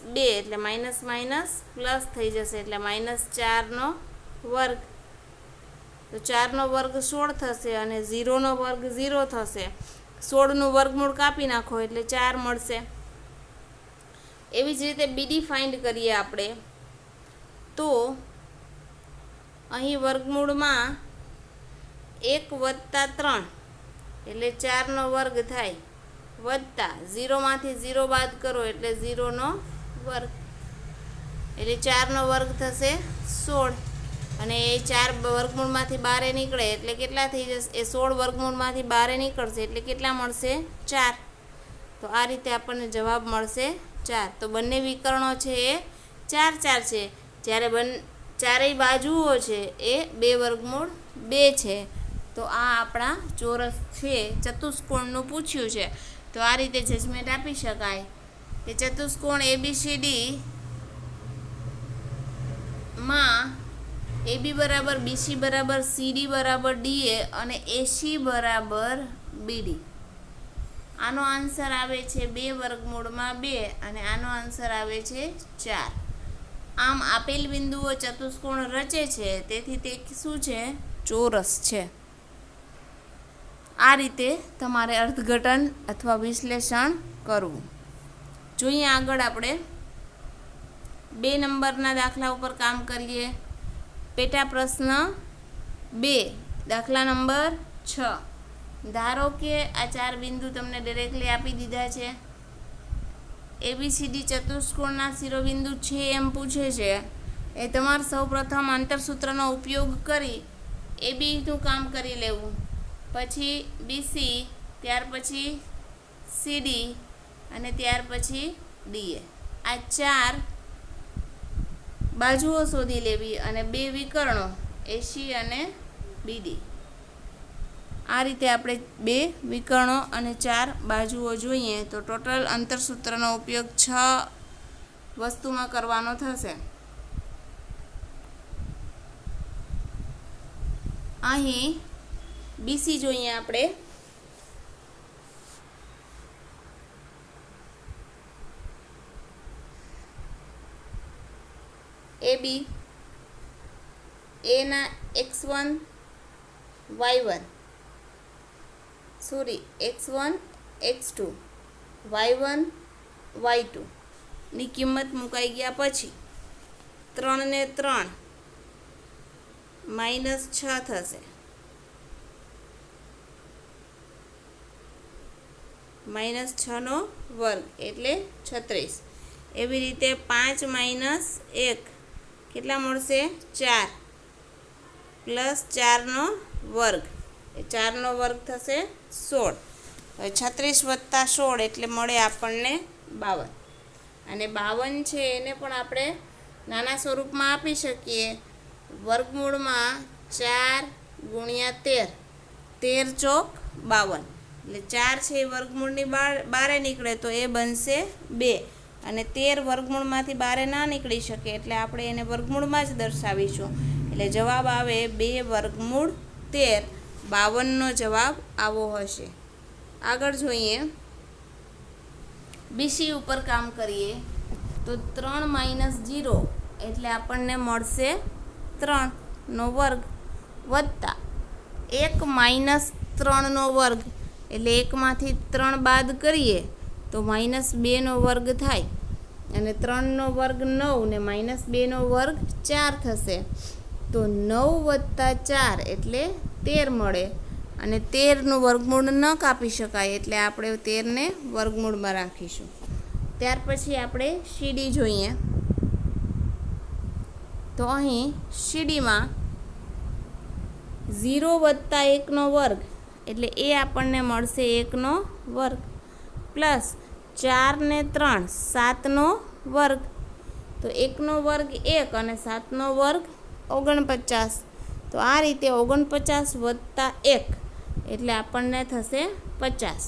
- 2 એટલે માઇનસ માઇનસ પ્લસ થઈ જશે એટલે -4નો વર્ગ. તો 4નો વર્ગ 16 થશે અને 0નો વર્ગ 0 થશે. 16નું વર્ગમૂળ કાપી નાખો એટલે 4 મળશે. એવી જ રીતે BD ફાઇન્ડ કરીએ આપણે. તો અહીં વર્ગમૂળમાં 1 + 3 એટલે 4નો વર્ગ થાય વત્તા 0માંથી 0 બાદ કરો એટલે 0નો વર્ગ એટલે 4નો વર્ગ થશે 16 અને એ 4 વર્ગમૂળમાંથી બહાર નીકળે એટલે કેટલા થઈ જશે? એ 16 વર્ગમૂળમાંથી બહાર નીકળશે એટલે કેટલા મળશે? 4. તો આ રીતે આપણને જવાબ મળશે 4. તો બંને વિકર્ણો છે એ 4 4 છે, જ્યારે ચારેય બાજુઓ છે એ 2 વર્ગમૂળ 2 છે. તો આ આપણા ચોરસ છે, ચતુષ્કોણનું પૂછ્યું છે. તો આ રીતે જજમેન્ટ આપી શકાય કે ચતુષ્કોણ ABCD માં AB = BC = CD = DA અને AC = BD. આનો આન્સર આવે છે 2 વર્ગમૂળમાં 2 અને આનો આન્સર આવે છે 4. આમ આપેલ બિંદુઓ ચતુષ્કોણ રચે છે, તેથી તે શું છે? ચોરસ છે. આ રીતે તમારે અર્થઘટન અથવા વિશ્લેષણ કરવું. જોઈએ આગળ આપણે 2 નંબરના દાખલા ઉપર કામ કરીએ. પેટા પ્રશ્ન 2, દાખલા નંબર 6. ધારો કે આ 4 બિંદુ તમને ડાયરેક્ટલી આપી દીધા છે. ABCD ચતુષ્કોણના શિરોબિંદુ છે એમ પૂછે છે. એ તમારે સૌપ્રથમ આંતરસૂત્રનો ઉપયોગ કરી ABનું કામ કરી લેવું, પછી BC, ત્યાર પછી CD અને ત્યાર પછી DA. આ 4 બાજુઓ શોધી લેવી અને 2 વિકર્ણો AC અને BD. આ રીતે આપણે 2 વિકર્ણો અને 4 બાજુઓ જોઈએ તો ટોટલ અંતરસૂત્રનો ઉપયોગ 6 વસ્તુમાં કરવાનો થશે. અહીં BC જોઈએ આપણે. AB એના x1 y1 x1 x2 y1 y2 ની કિંમત મુકાઈ ગયા પછી 3 ને 3 -6 થશે, -6 વર્ગ એટલે 36. એવી રીતે 5 - 1 કેટલા મળશે? 4 +4 વર્ગ એ 4 વર્ગ થશે 16. હવે 36 + 16 એટલે મળે આપણને 52. અને 52 છે એને પણ આપણે નાના સ્વરૂપમાં આપી શકીએ. વર્ગમૂળમાં 4 × 13, 13 ચોક 52. એટલે 4 છે એ વર્ગમૂળની બારે નીકળે તો એ બનશે 2. અને 13 વર્ગમૂળમાંથી બારે ના નીકળી શકે એટલે આપણે એને વર્ગમૂળમાં જ દર્શાવીશું. એટલે જવાબ આવે 2 વર્ગમૂળ 13. 52નો જવાબ આવો હશે. આગળ જોઈએ, બીસી ઉપર કામ કરીએ તો 3 - 0 એટલે આપણને મળશે 3નો વર્ગ વત્તા 1 - 3નો વર્ગ એટલે 1માંથી 3 બાદ કરીએ તો -2નો વર્ગ થાય. અને 3નો વર્ગ 9 ને -2નો વર્ગ 4 થશે. તો 9 + 4 એટલે 13 મળે. અને 13નું વર્ગમૂળ ન કાપી શકાય એટલે આપણે 13ને વર્ગમૂળમાં રાખીશું. ત્યાર પછી આપણે સીડી જોઈએ તો અહીં સીડીમાં 0 + 1નો વર્ગ એટલે એ આપણને મળશે 1નો વર્ગ પ્લસ 4 ને 3 7નો વર્ગ. તો 1નો વર્ગ 1 અને 7નો વર્ગ 49. તો આ રીતે 49 + 1 એટલે આપણને થશે 50.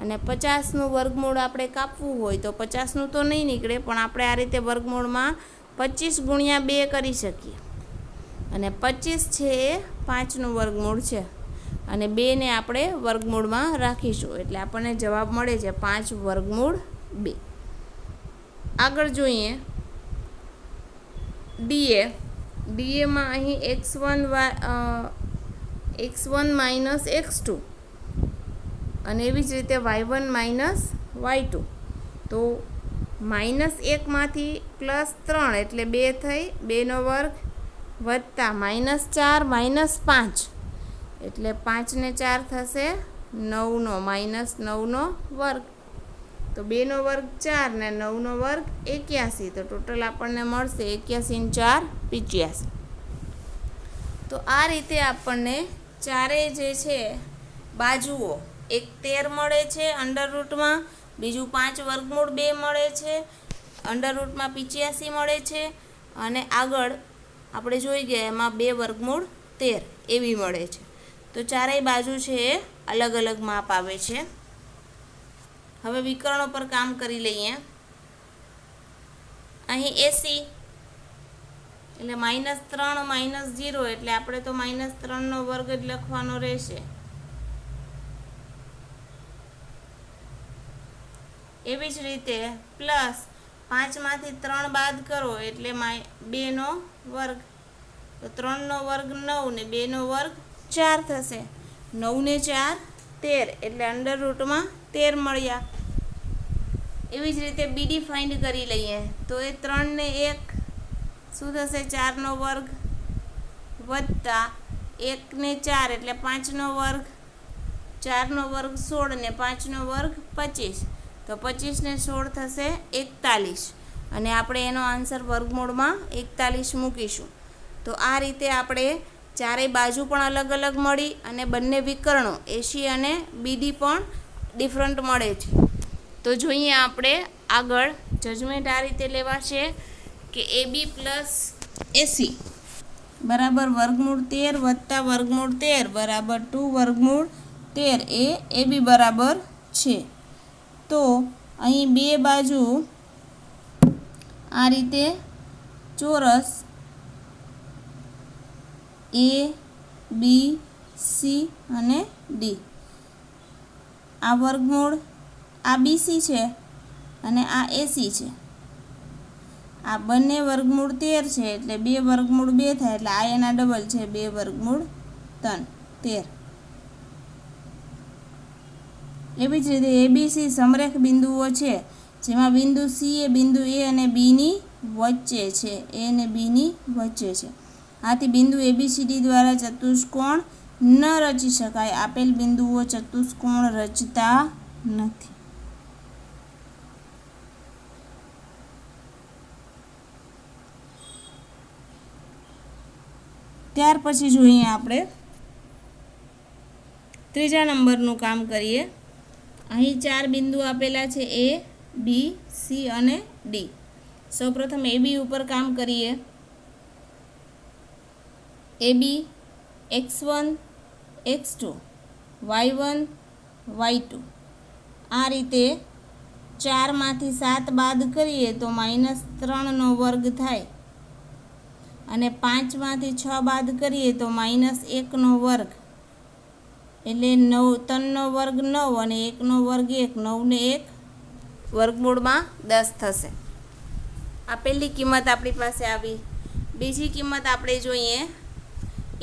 અને 50નું વર્ગમૂળ આપણે કાપવું હોય તો 50નું તો નહીં નીકળે, પણ આપણે આ રીતે વર્ગમૂળમાં 25 × 2 કરી શકીએ. અને 25 છે એ 5નું વર્ગમૂળ છે અને 2ને આપણે વર્ગમૂળમાં રાખીશું એટલે આપણને જવાબ મળે છે 5 વર્ગમૂળ 2. આગળ જોઈએ ડીએમાં અહીં x1 - x2 અને એવી જ રીતે y1 - y2. તો -1માંથી +3 એટલે 2 થઈ, 2નો વર્ગ વત્તા -4 - 5 એટલે 5 ને 4 થશે 9નો -9નો વર્ગ. તો 2નો વર્ગ 4 ને 9નો વર્ગ 81. તો ટોટલ આપણને મળશે 81 × 4 = 85. તો આ રીતે આપણને ચારેય જે છે બાજુઓ, એક 13 મળે છે અંડરરૂટમાં, બીજું 5 વર્ગમૂળ 2 મળે છે અંડરરૂટમાં 85 મળે છે, અને આગળ આપણે જોઈ ગયા એમાં 2 વર્ગમૂળ 13 એવી મળે છે. તો ચારેય બાજુ છે એ અલગ અલગ માપ આવે છે. હવે વિકર્ણો પર કામ કરી લઈએ. અહીં એસી એટલે -3 - 0 એટલે આપણે તો -3નો વર્ગ જ લખવાનો રહેશે. એવી જ રીતે પ્લસ 5માંથી 3 બાદ કરો એટલે 2નો વર્ગ. તો 3નો વર્ગ 9 ને 2નો વર્ગ 4 થશે. 9 ને 4 13 એટલે અંડરરૂટમાં 13 મળ્યા. એવી જ રીતે બીડી ફાઇન્ડ કરી લઈએ તો એ 3 ને 1 શું થશે? 4નો વર્ગ વત્તા 1 ને 4 એટલે 5નો વર્ગ, 4નો વર્ગ 16 ને 5નો વર્ગ 25. તો 25 ને 16 થશે 41. અને આપણે એનો આન્સર વર્ગમૂળમાં 41 મૂકીશું. તો આ રીતે આપણે ચારેય બાજુ પણ અલગ અલગ મળી અને બંને વિકર્ણો એસી અને બીડી પણ ડિફરન્ટ મળે છે. તો જોઈએ આપણે આગળ જજમેન્ટ આ રીતે લેવાશે કે AB + AC બરાબર વર્ગમૂળ 13 વત્તા વર્ગમૂળ 13 બરાબર 2 વર્ગમૂળ 13 એ AB બરાબર છે. તો અહીં બે બાજુ આ રીતે ચોરસ A B C અને D, આ વર્ગમૂળ આ BC છે અને આ AC છે. આ બંને વર્ગમૂળ 13 છે એટલે 2 વર્ગમૂળ 2 થાય એટલે આ એના ડબલ છે 2 વર્ગમૂળ 3 13. એવી જ રીતે ABC સમરેખ બિંદુઓ છે જેમાં બિંદુ C એ બિંદુ A અને Bની વચ્ચે છે, A અને Bની વચ્ચે છે. આથી બિંદુ ABCD દ્વારા ચતુષ્કોણ ન રચી શકાય. આપેલ બિંદુઓ ચતુષ્કોણ રચતા નથી. ત્યાર પછી જોઈએ આપણે ત્રીજા નંબરનું કામ કરીએ. અહીં 4 બિંદુ આપેલા છે A, B, C અને D. સૌપ્રથમ AB ઉપર કામ કરીએ. AB x1 x2 y1 y2 આ રીતે 4માંથી 7 બાદ કરીએ તો -3નો વર્ગ થાય અને 5માંથી 6 બાદ કરીએ તો -1નો વર્ગ એટલે 3નો વર્ગ 9 અને 1નો વર્ગ 1. 9 ને 1 વર્ગમૂળમાં 10 થશે. આ પહેલી કિંમત આપણી પાસે આવી. બીજી કિંમત આપણે જોઈએ.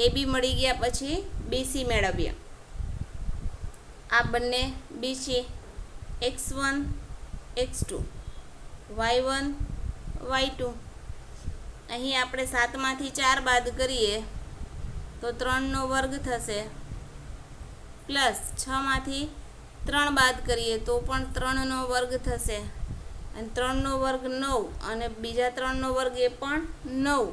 AB મળી ગયા પછી BC મેળવીએ. આ બંને BC x1 x2 y1 y2. અહીં આપણે 7માંથી 4 બાદ કરીએ તો 3નો વર્ગ થશે, પ્લસ 6માંથી 3 બાદ કરીએ તો પણ 3નો વર્ગ થશે અને 3નો વર્ગ 9 અને બીજા 3નો વર્ગ એ પણ 9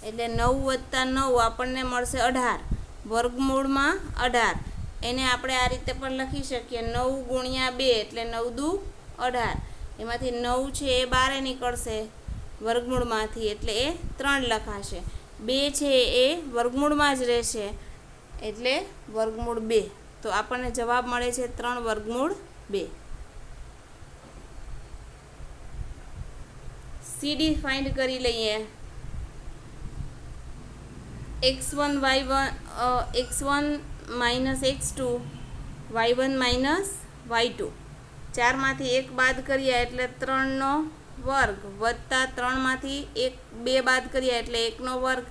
એટલે 9 + 9 આપણને મળશે 18. વર્ગમૂળમાં 18. એને આપણે આ રીતે પણ લખી શકીએ 9 × 2 એટલે 9 દુ 18. એમાંથી 9 છે એ બહાર નીકળશે વર્ગમૂળમાંથી એટલે એ 3 લખાશે. 2 છે એ વર્ગમૂળમાં જ રહેશે એટલે વર્ગમૂળ 2. તો આપણને જવાબ મળે છે 3 વર્ગમૂળ 2. CD ફાઇન્ડ કરી લઈએ. x1 x1 - x2 y1 - y2. 4માંથી 1 બાદ કરીએ એટલે 3નો વર્ગ વત્તા 3માંથી 2 બાદ કરીએ એટલે 1નો વર્ગ.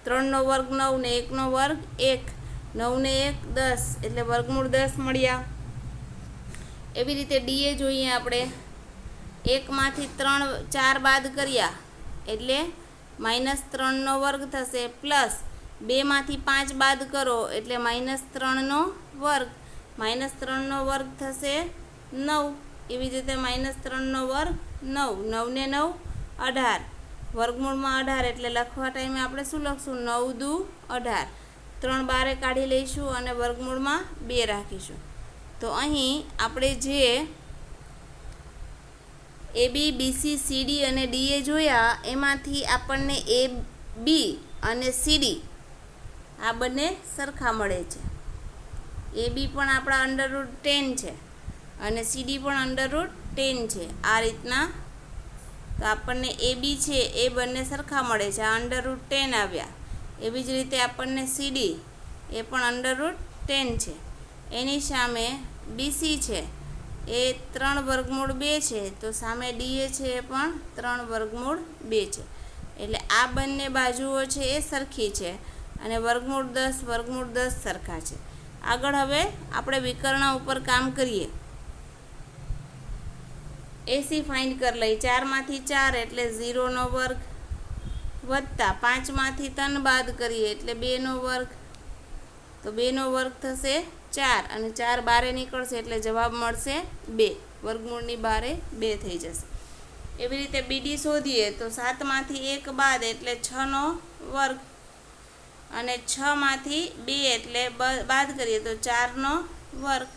3નો વર્ગ 9 ને 1નો વર્ગ 1. 9 ને 1 10 એટલે વર્ગમૂળ 10 મળ્યા. એવી રીતે DA જોઈએ આપણે. 1માંથી 4 બાદ કર્યા એટલે -3નો વર્ગ થશે, પ્લસ 2માંથી 5 બાદ કરો એટલે -3નો વર્ગ. -3નો વર્ગ થશે 9. એવી જ રીતે -3નો વર્ગ 9. 9 ને 9 18. વર્ગમૂળમાં 18 એટલે લખવા ટાઈમે આપણે શું લખશું? 9 દુ 18. 3 બારે કાઢી લઈશું અને વર્ગમૂળમાં 2 રાખીશું. તો અહીં આપણે જે AB, BC, CD અને DA જોયા એમાંથી આપણને AB અને CD આ બંને સરખા મળે છે. AB પણ આપણા √10 છે અને CD પણ √10 છે. આ રીતના તો આપણને AB છે એ બંને સરખા મળે છે. આ √10 આવ્યા. એવી જ રીતે આપણને CD એ પણ √10 છે. એની સામે BC છે એ 3 વર્ગમૂળ 2 છે, તો સામે DA છે એ પણ 3 વર્ગમૂળ 2 છે. એટલે આ બંને બાજુઓ છે એ સરખી છે અને વર્ગમૂળ 10 સરખા છે. આગળ હવે આપણે વિકર્ણ ઉપર કામ કરીએ. AC ફાઇન્ડ કરી લઈ. 4માંથી 4 એટલે 0નો વર્ગ વત્તા 5માંથી 3 બાદ કરીએ એટલે 2નો વર્ગ. તો 2નો વર્ગ થશે 4 અને 4 બારે નીકળશે એટલે જવાબ મળશે 2. વર્ગમૂળની બારે 2 થઈ જશે. એવી રીતે BD શોધીએ તો 7માંથી 1 બાદ એટલે 6નો વર્ગ અને 6માંથી 2 એટલે બાદ કરીએ તો 4નો વર્ગ.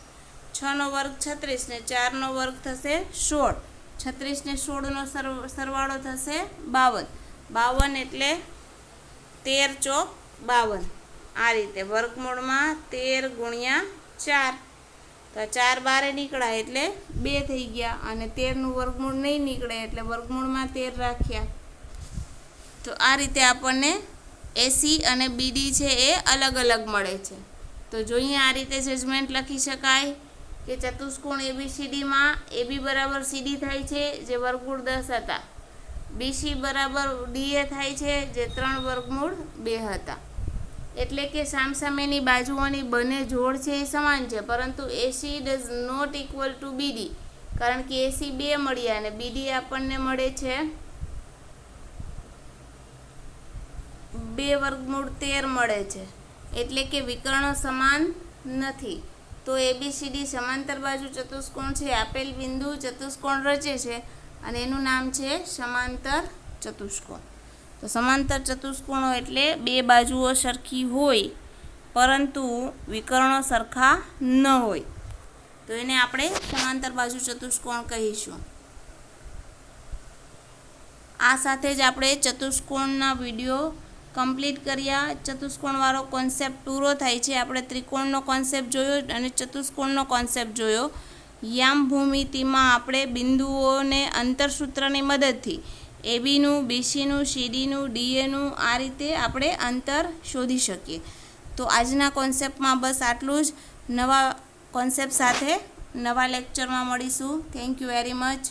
6નો વર્ગ 36 ને 4નો વર્ગ થશે 16. 36 ને 16નો સરવાળો થશે 52. 52 એટલે 13 ચોક 52. આ રીતે વર્ગમૂળમાં 13 × 4. તો 4 બારે નીકળ્યા એટલે 2 થઈ ગયા અને 13નું વર્ગમૂળ નહીં નીકળે એટલે વર્ગમૂળમાં 13 રાખ્યા. તો આ રીતે આપણને AC અને BD છે એ અલગ અલગ મળે છે. તો જોઈએ આ રીતે જજમેન્ટ લખી શકાય કે ચતુષ્કોણ ABCDમાં AB બરાબર CD થાય છે જે વર્ગમૂળ 10 હતા. BC બરાબર DA થાય છે જે 3 વર્ગમૂળ 2 હતા. એટલે કે સામસામેની બાજુઓની બંને જોડ છે એ સમાન છે, પરંતુ AC does not equal to BD, કારણ કે AC 2 મળ્યા અને BD આપણને મળે છે 2√13 મળે છે, એટલે કે વિકર્ણો સમાન નથી. તો ABCD સમાંતર બાજુ ચતુષ્કોણ છે. આપેલ બિંદુ ચતુષ્કોણ રચે છે અને એનું નામ છે સમાંતર ચતુષ્કોણ. તો સમાંતર ચતુષ્કોણો એટલે બે બાજુઓ સરખી હોય પરંતુ વિકર્ણો સરખા ન હોય, તો એને આપણે સમાંતર બાજુ ચતુષ્કોણ કહીશું. આ સાથે જ આપણે ચતુષ્કોણના વિડીયો કમ્પ્લીટ કર્યા. ચતુષ્કોણવાળો કોન્સેપ્ટ પૂરો થાય છે. આપણે ત્રિકોણનો કોન્સેપ્ટ જોયો અને ચતુષ્કોણનો કોન્સેપ્ટ જોયો. યામ ભૂમિતિમાં આપણે બિંદુઓને અંતરસૂત્રની મદદથી ABનું, BCનું, CDનું, DAનું આ રીતે આપણે અંતર શોધી શકીએ. તો આજના કોન્સેપ્ટમાં બસ આટલું જ. નવા કોન્સેપ્ટ સાથે નવા લેક્ચરમાં મળીશું. Thank you very much.